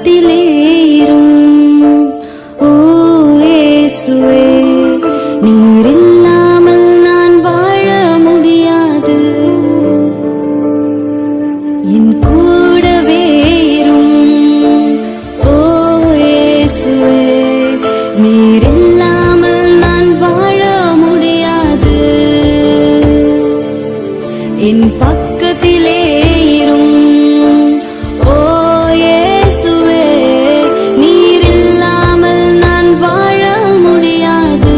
பக்கத்திலே இரும். ஓ இயேசுவே, நீர் இல்லாமல் நான் வாழ முடியாது. என் கூடவே இரும். ஓ இயேசுவே, நீர் இல்லாமல் நான் வாழ முடியாது. என் பக்கத்திலே இரும். ஓ இயேசுவே, நீர் இல்லாமல் நான் வாழ முடியாது.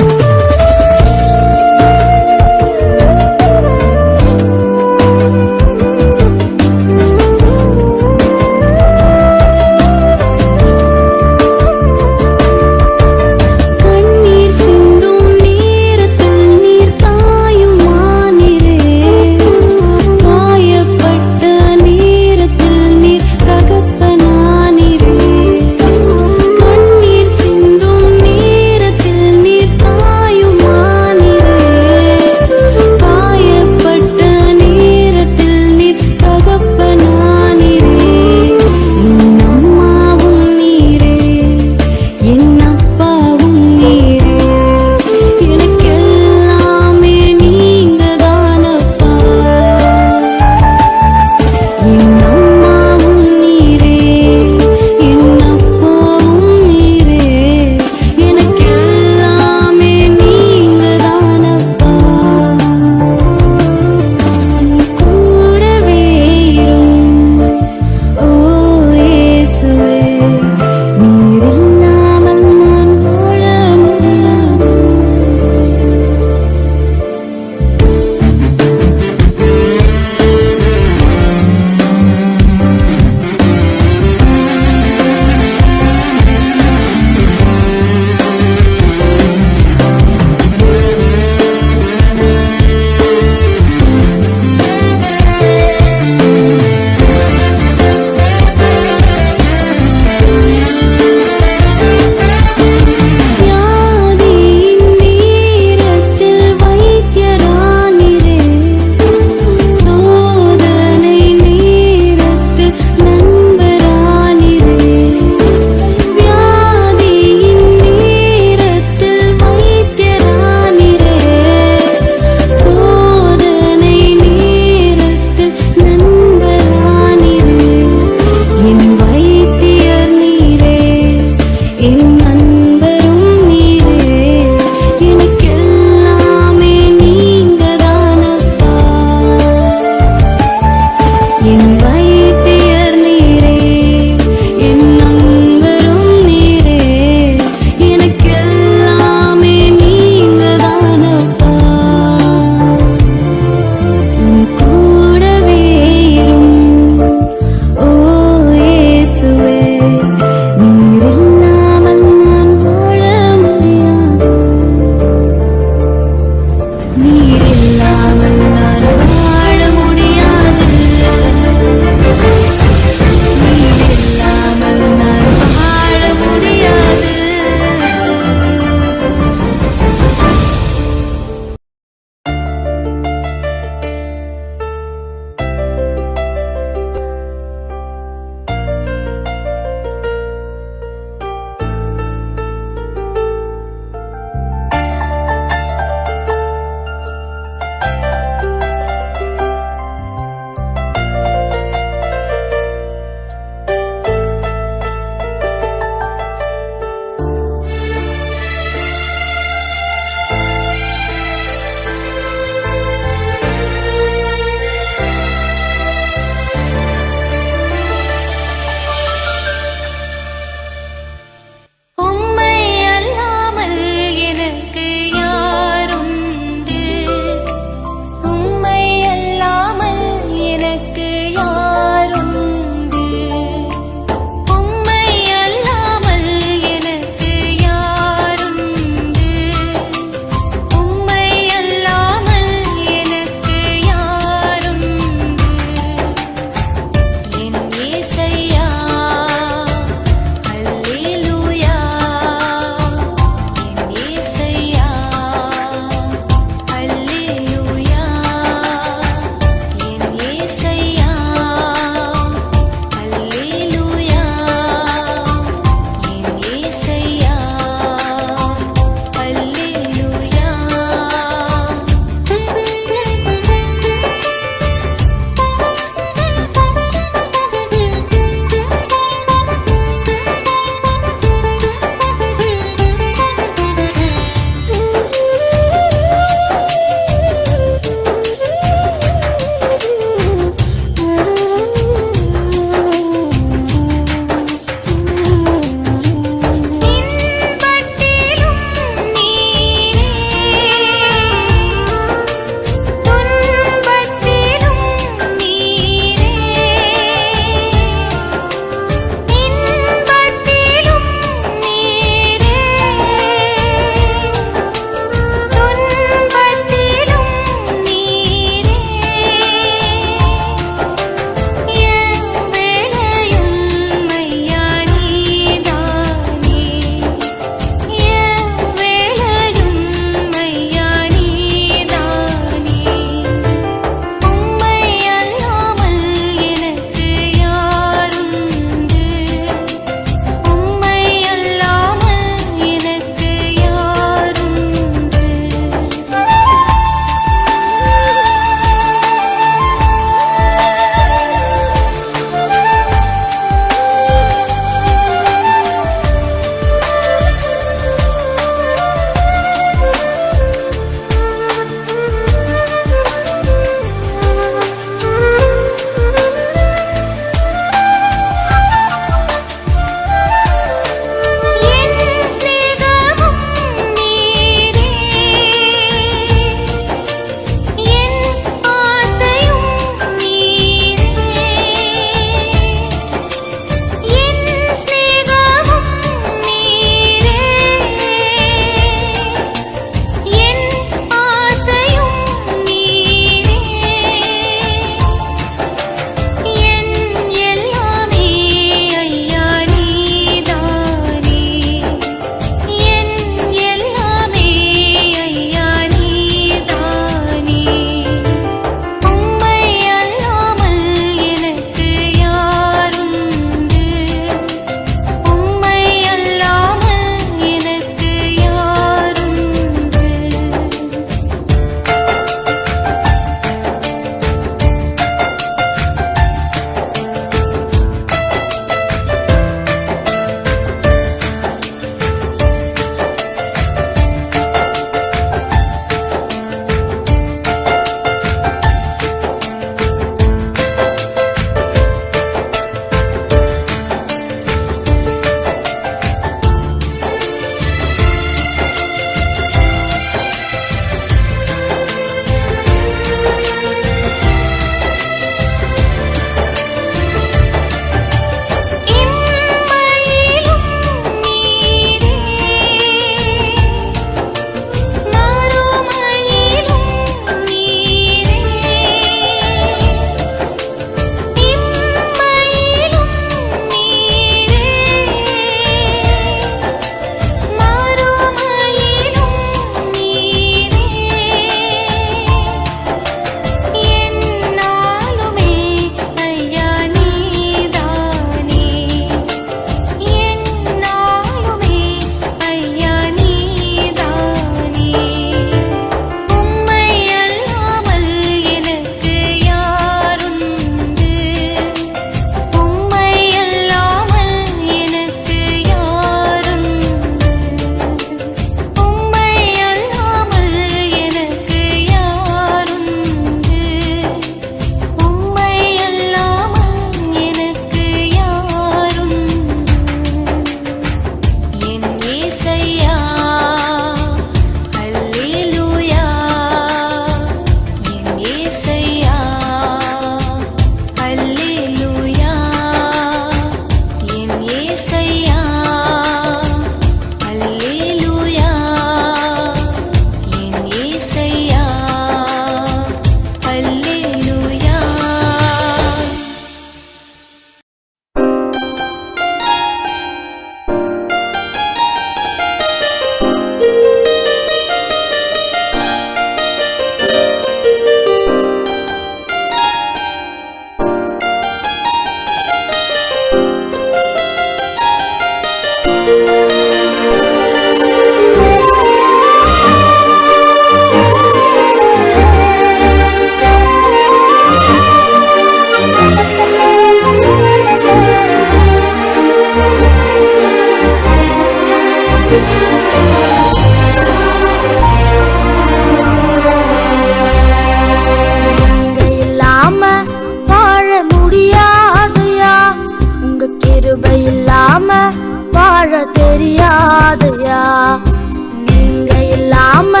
இல்லாம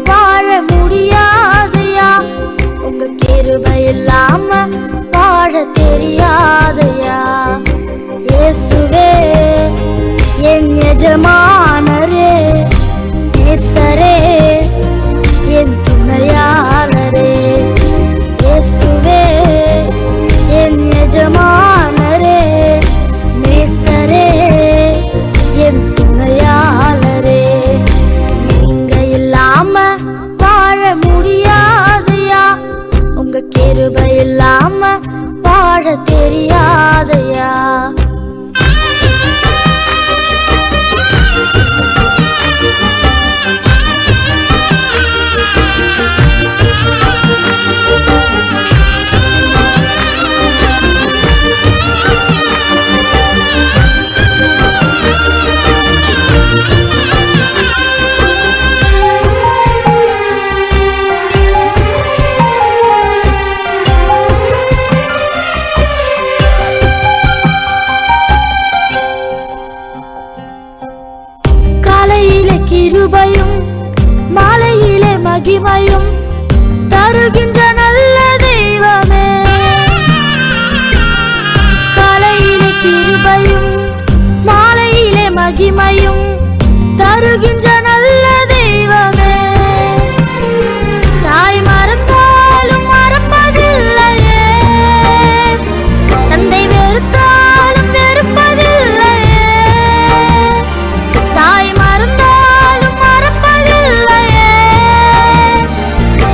வாழ முடியாதையா, உங்க கிருபை இல்லாம வாழ தெரியாதையா. இயேசுவே என் எஜமானரே, நேசரே என் துணையாளரே. இயேசுவே என் எஜமானரே, நேசரே என் துணையாளரே. நீங்க இல்லாம வாழ முடியாதையா, உங்க கிருபை இல்லாம வாழ தெரியாதையா. கிருபையும் மாலையிலே மகிமையும் தருகின்ற நல்ல தெய்வமே. காலையிலே கிருபையும் மாலையிலே மகிமையும் தருகின்ற நல்ல தெய்வமே. தாய் மறந்தாலும் மறப்பதில்லையே, தந்தை வெறுத்தாலும் வெறுப்பதில்லையே. தாய் மறந்தாலும் மறப்பதில்லையே,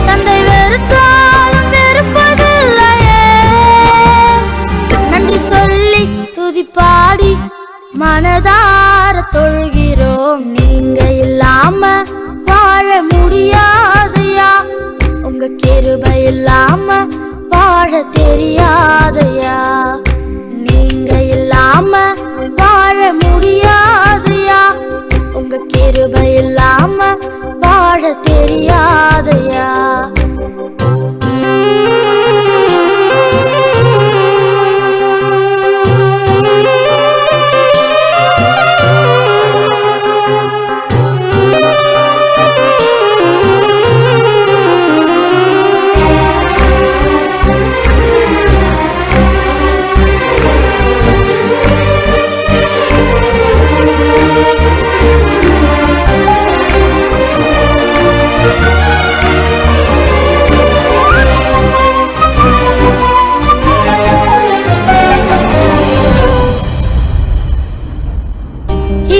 தந்தை வெறுத்தாலும் வெறுப்பதில்லையே. நன்றி சொல்லி துதிப்பாடி மனதார தொழுகிறோம். நீங்க இல்லாம வாழ முடியாதையா, உங்க கிருபை இல்லாம வாழ தெரியாதையா. நீங்க இல்லாம வாழ முடியாதையா, உங்க கிருபை இல்லாம வாழ தெரியாதையா.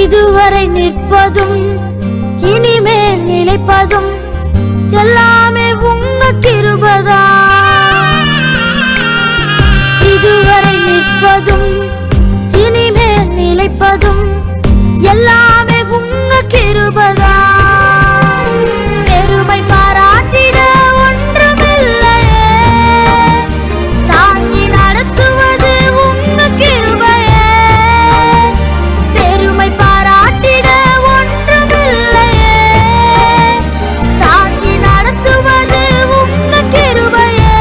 இதுவரை நிற்பதும் இனிமேல் நிலைப்பதும் எல்லாமே உங்க கிருபைதா. இதுவரை நிற்பதும் இனிமேல் நிலைப்பதும் எல்லாமே உங்க கிருபைதா. பெருமை பாராட்டிட ஒன்றுமில்லையே, தாங்கி நடத்துவது உங்க கிருபையே. பெருமை பாராட்டிட ஒன்றுமில்லையே, தாங்கி நடத்துவது உங்க கிருபையே.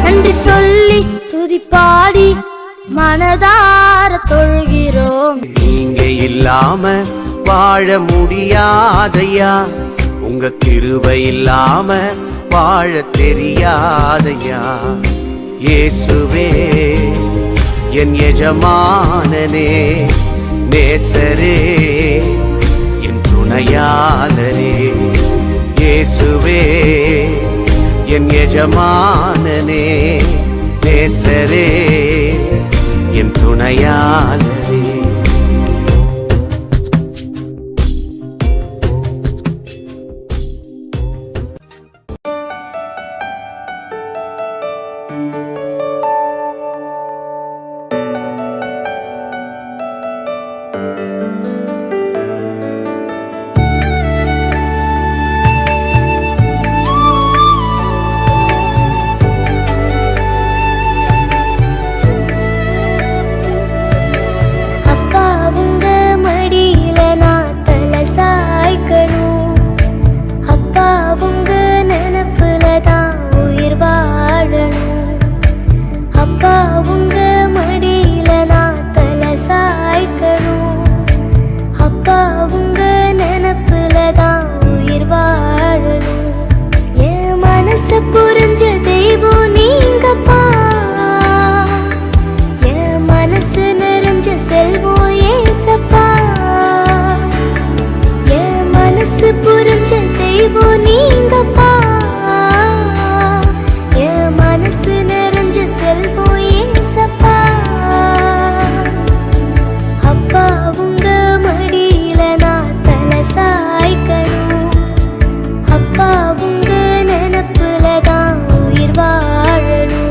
நன்றி சொல்லி துதிப்பாடி மனதார தொழுகிறோம். நீங்க இல்லாம வாழ முடியாதையா, உங்க கிருபை இல்லாம வாழ தெரியாதையா. இயேசுவே என் எஜமானனே, நேசரே என் துணையாளரே. இயேசுவே என் எஜமானனே, நேசரே என் துணையாளரே. மனசு புரிஞ்ச தெய்வம் நீங்கப்பா, என் மனசு நிறைஞ்ச செல்வம் ஏசப்பா. அப்பா உங்க மடியில நான் தலை சாய்க்கணும், அப்பா உங்க நினப்புல தான் உயிர் வாழணும்.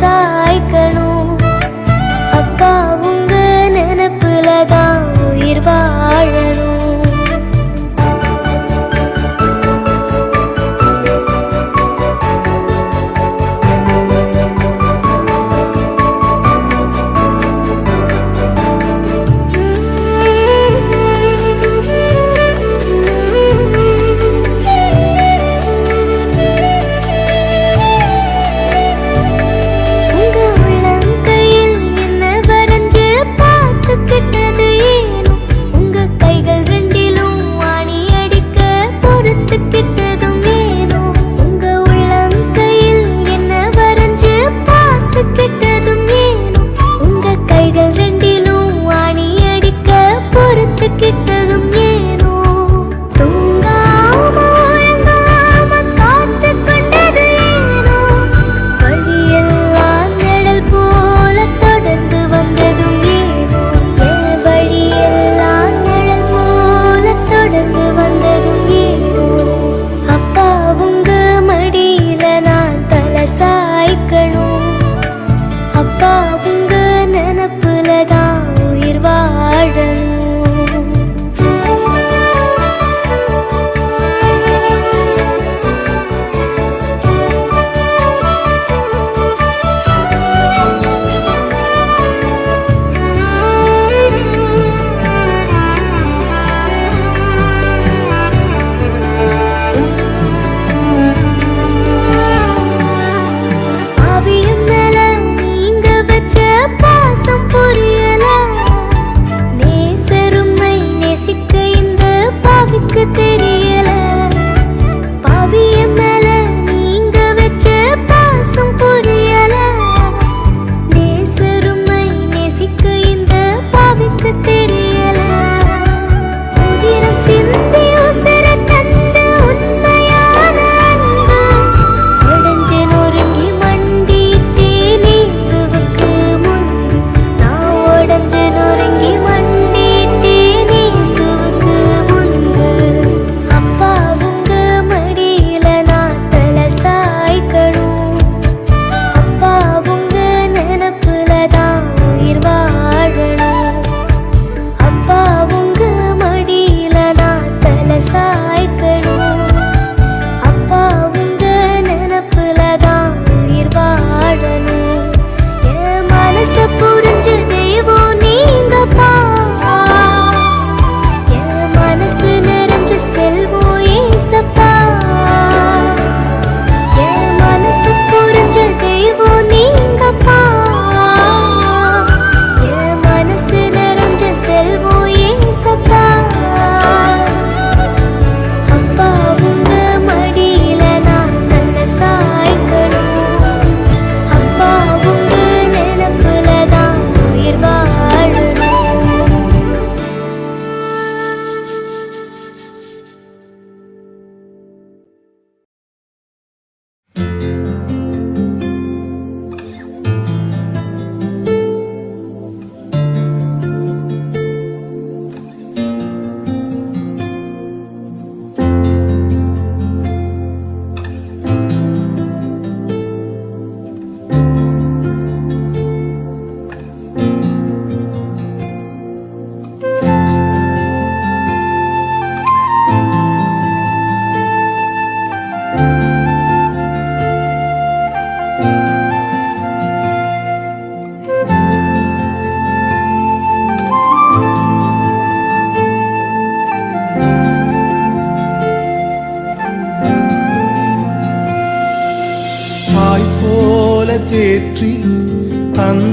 சாய்க்கணும், அப்பா உங்க நினப்புல தான் உயிர் வாழணும். கைகள்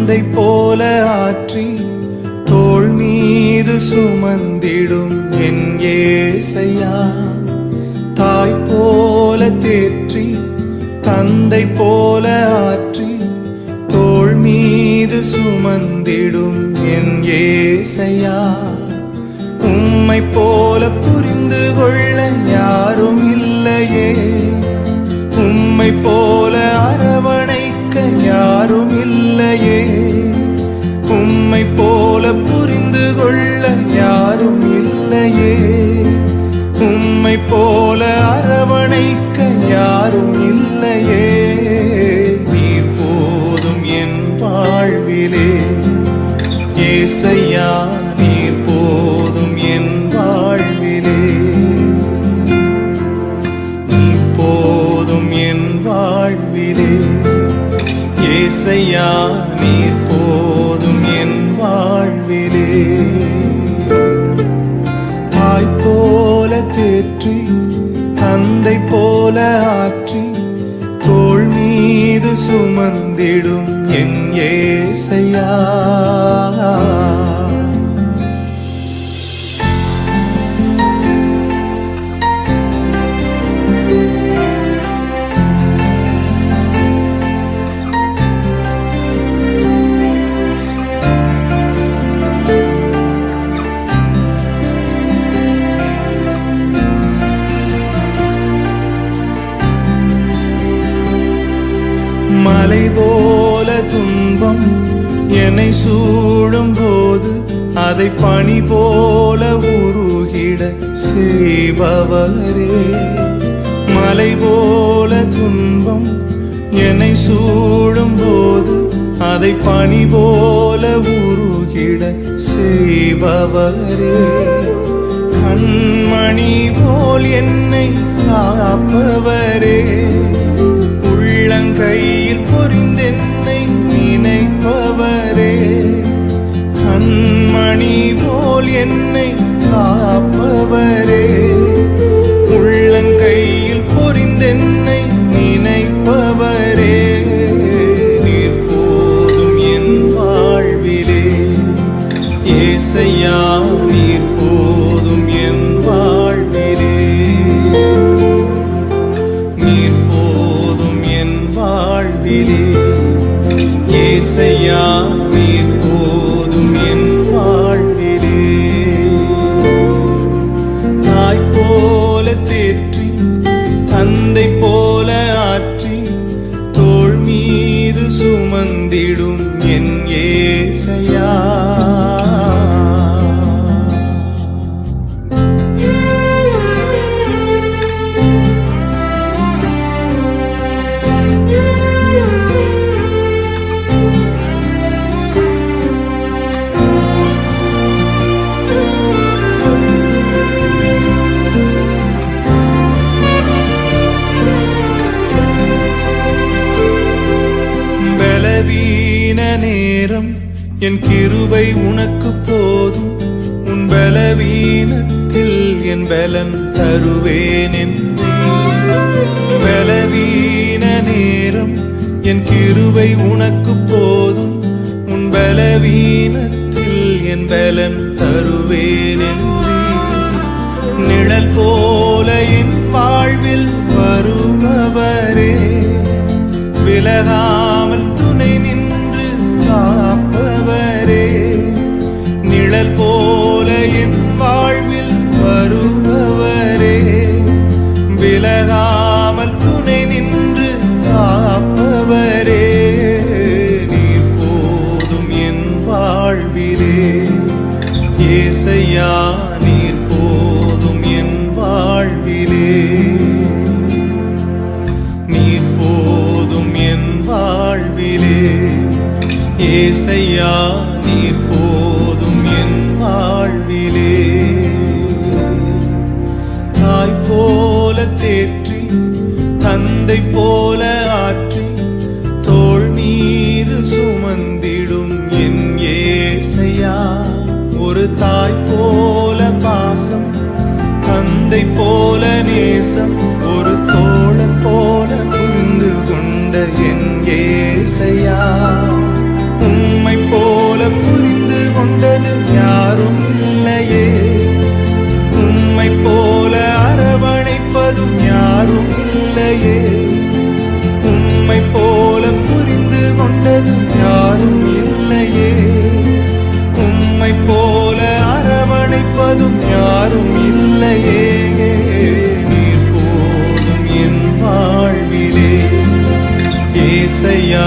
தந்தை போல ஆற்றி தோள் மீது சுமந்திடும் என் ஏசையா. தாய் போல தேற்றி தந்தை போல ஆற்றி தோள் மீது சுமந்திடும் என் ஏசையா. உம்மை போல புரிந்து கொள்ள யாரும் இல்லையே, உம்மை போல அரவணைக்க யாரும் இல்லையே, உம்மை போல புரிந்து கொள்ள யாரும் இல்லையே, உம்மை போல அரவணைக்க யாரும் இல்லையே. நீர் போதும் என் வாழ்விலே ஏசையா, நீர் போதும் என் வாழ்விலே, நீர் போதும் என் வாழ்விலே ஏசையா, நீர் போதும் என் வாழ்விலே. தாய் போல தேற்றி தந்தை போல ஆற்றி தோள் மீது சுமந்திடும் என் ஏசையா. மலை போல துன்பம் என்னை சூடும் போது அதை பனி போல உருகிட செய்பவரே. மலை போல துன்பம் என்னை சூடும் போது அதை பனி போல உருகிட செய்பவரே. கண்மணி போல் என்னை காப்பவரே, உள்ளங்கையில் பொறிந்தென்னை நினைப்பவரே. கண்மணி போல் என்னை காப்பவரே, உள்ளங்கையில் பொறிந்தென்னை நினைப்பவரே. நீர் போதும் என் வாழ்விலே ஏசையா, நீர் போதும் என் வாழ்விலே, நீர் போதும் என் வாழ்விலே ஏசையா, நீர் போதும் என் வாழ்விலே. தாய் போல தேற்றி தந்தை போல ஆற்றி தோள் மீது சுமந்திடும் என் ஏசையா. பலவீன நேரம் என் கிருபை உனக்கு போதும், உன் பலவீனத்தில் என் பலன் தருவேன் என்றீர். பலவீன நேரம் என் கிருபை உனக்கு போதும், உன் பலவீனத்தில் என் பலன் தருவேன் என்றீர். நிழல் போல என் வாழ்வில் வருபவரே, விலகாமல் துணை நின்று காப்பவரே. நிழல் போல என் வாழ்வில் வருபவரே, விலகாமல் துணை நின்று காப்பவரே. நீர் போதும் என் வாழ்விலே ஏசையா, நீர் போதும் என் வாழ்விலே, நீர் போதும் என் வாழ்விலே ஏசையா, நீர் போதும் என் வாழ்விலே. தாய் போல தேற்றி தந்தை போல ஆற்றி தோள் மீது சுமந்திடும் என் ஏசையா. ஒரு தாய் போல பாசம், தந்தை போல நேசம், ஒரு தோழன் போல புரிந்து கொண்ட என் ஏசையா. யாரும் இல்லையே, நீர் போதும் என் வாழ்விலே ஏசையா.